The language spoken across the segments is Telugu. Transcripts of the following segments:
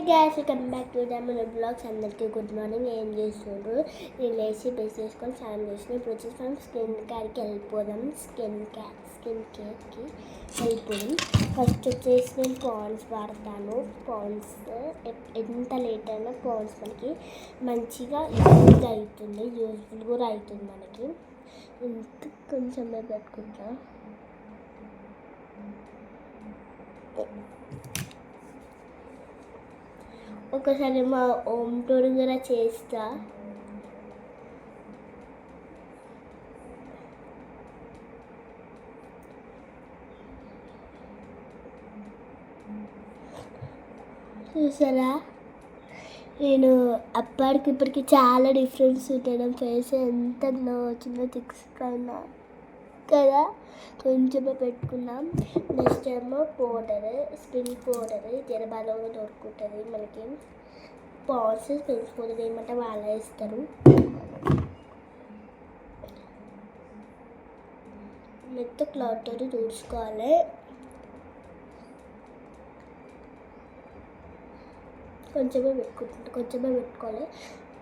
గ్యాస్ వెల్కమ్ బ్యాక్ టు మన బ్లాగ్స్. అందరికీ గుడ్ మార్నింగ్. ఏం చేస్తుండ్రు? నేను లేచి బ్రష్ చేసుకొని స్నానం చేసిన. ఇప్పుడు వచ్చేసి మనం స్కిన్ కేర్కి వెళ్ళిపోదాం. స్కిన్ కేర్కి వెళ్ళిపోదాం. ఫస్ట్ వచ్చేసి నేను పాండ్స్ వాడతాను. పాండ్స్ ఎంత లేట్ అయినా పాండ్స్ మనకి మంచిగా యూజ్ అవుతుంది, యూజ్ఫుల్ కూడా అవుతుంది మనకి. ఇంకా కొంచెం పెట్టుకుంటా. ఒకసారి మా హోమ్ టూర్ కూడా చేస్తా. చూసారా, నేను అప్పటికి ఇప్పటికి చాలా డిఫరెన్స్ ఉంటుంది. ఫేస్ ఎంత గ్లో వచ్చిందో థిక్స్ పైన కదా. కొంచెమే పెట్టుకున్నాం. నెక్స్ట్ ఏమో పౌడర్, స్కిన్ పౌడర్ జరబాలో దొరుకుతుంది మనకి. పాండ్స్ స్కిన్ పౌడర్ ఏమంటే వాళ్ళే ఇస్తారు. మెత్త క్లాత్తో తుడుచుకోవాలి. కొంచెమే పెట్టుకోవాలి.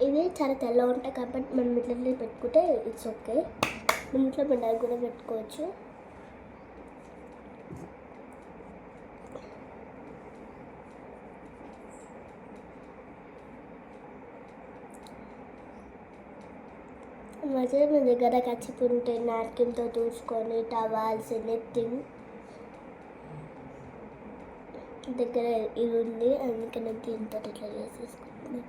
ఇది చాలా తెల్లగా ఉంటాయి కాబట్టి మనం ఇట్లా పెట్టుకుంటే ఇట్స్ ఓకే. మన ఇంట్లో బిడ్డలు కూడా పెట్టుకోవచ్చు. మధ్య మీ దగ్గర కచ్చిపుంటే నాప్కిన్తో చూసుకొని టవాల్స్ ఎనీథింగ్ దగ్గర ఇది ఉంది, అందుకని దీంతో ఇట్లా చేసేసుకుంటున్నాను.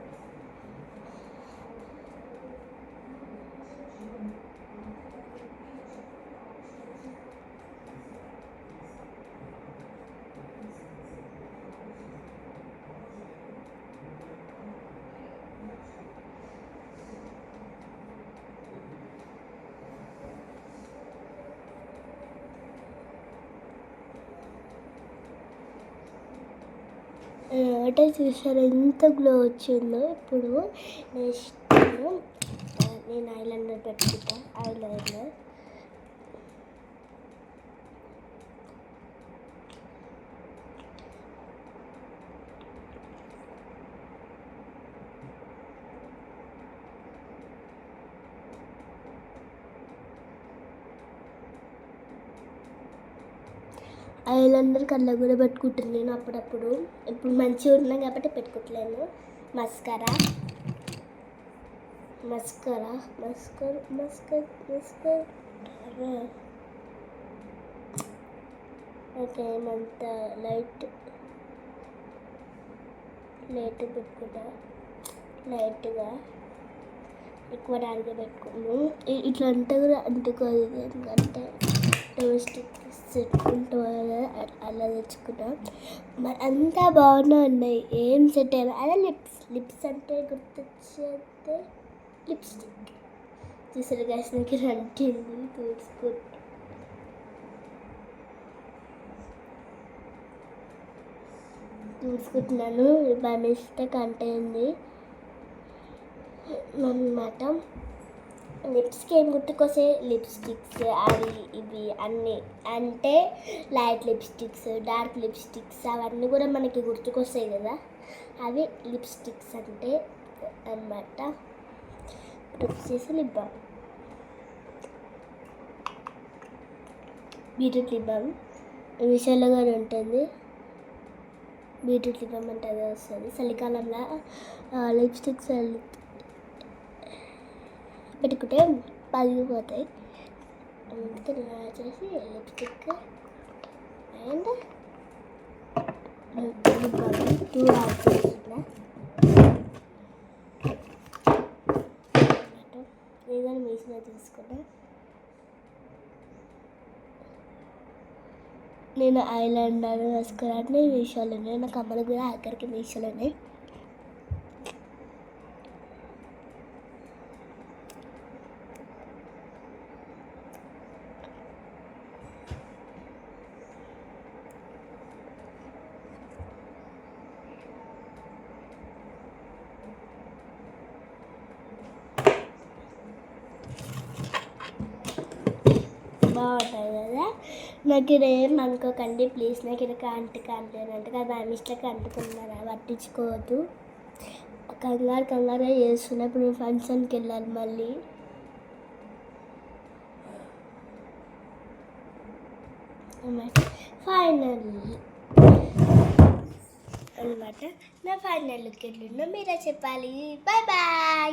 అంటే చూసారు ఎంత గ్లో వచ్చిందో. ఇప్పుడు నెక్స్ట్ నేను ఐలైనర్ పెట్టుకుంటా. ఐలైనర్ కళ్ళ కూడా పెట్టుకుంటాను నేను అప్పుడప్పుడు. ఇప్పుడు మంచిగా ఉన్నా కాబట్టి పెట్టుకోవట్లేను. Mascara okay. ఏమంత లైట్ పెట్టుకుంటా. లైట్గా ఎక్కువ డార్క్గా పెట్టుకున్నాను. ఇట్లా అంటే కూడా అంటుకోదు, ఎందుకంటే డొమెస్టిక్ సెట్ ఉంటుంది కదా, అలా తెచ్చుకున్నా. మరి అంతా బాగున్నాయి. ఏం సెట్ అయ్యాయి అదే లిప్స్ అంటే గుర్తొచ్చేస్తే లిప్స్టిక్. చూసారు గ్యాస్ నాకు అంటింది. చూసుకుంటున్నాను. బై మిస్టేక్ అంటేంది అన్నమాట. లిప్స్కి ఏం గుర్తుకొస్తే లిప్స్టిక్స్ అవి ఇవి అన్నీ, అంటే లైట్ లిప్స్టిక్స్, డార్క్ లిప్స్టిక్స్ అవన్నీ కూడా మనకి గుర్తుకొస్తాయి కదా, అవి లిప్స్టిక్స్ అంటే అన్నమాట. ఇప్పుడు వచ్చేసి lip balm, beetroot lip balm విషయంలో కూడా ఉంటుంది. బీట్రూట్ లిప్ బామ్ అంటే అదే వస్తుంది. చలికాలంలో లిప్స్టిక్స్ పెట్టుకుంటే పగిలిపోతాయి. అందుకే నేను వచ్చేసి lipstick and lip balm 2 add చేస్తున్నా. ఏదైనా మీషో తీసుకున్నా. నేను ఐలైనర్ వేసుకోవడానికి మీషోలోనే, నా కమ్మలు కూడా ఆఖరికి మీషోలోనే. ఇలా ఉంటుంది కదా. నాకు ఇక్కడ ఏం అనుకోకండి ప్లీజ్. నాకు ఇక్కడ అంటుగా నా మిస్టేక్ అంటుకున్నాను, పట్టించుకోవద్దు. కంగారుగా చేస్తున్నప్పుడు నేను ఫంక్షన్కి వెళ్ళాలి మళ్ళీ. ఫైనల్ అనమాట. నా ఫైనల్ లుక్ ఎట్లుందో మీరే చెప్పాలి. Bye bye.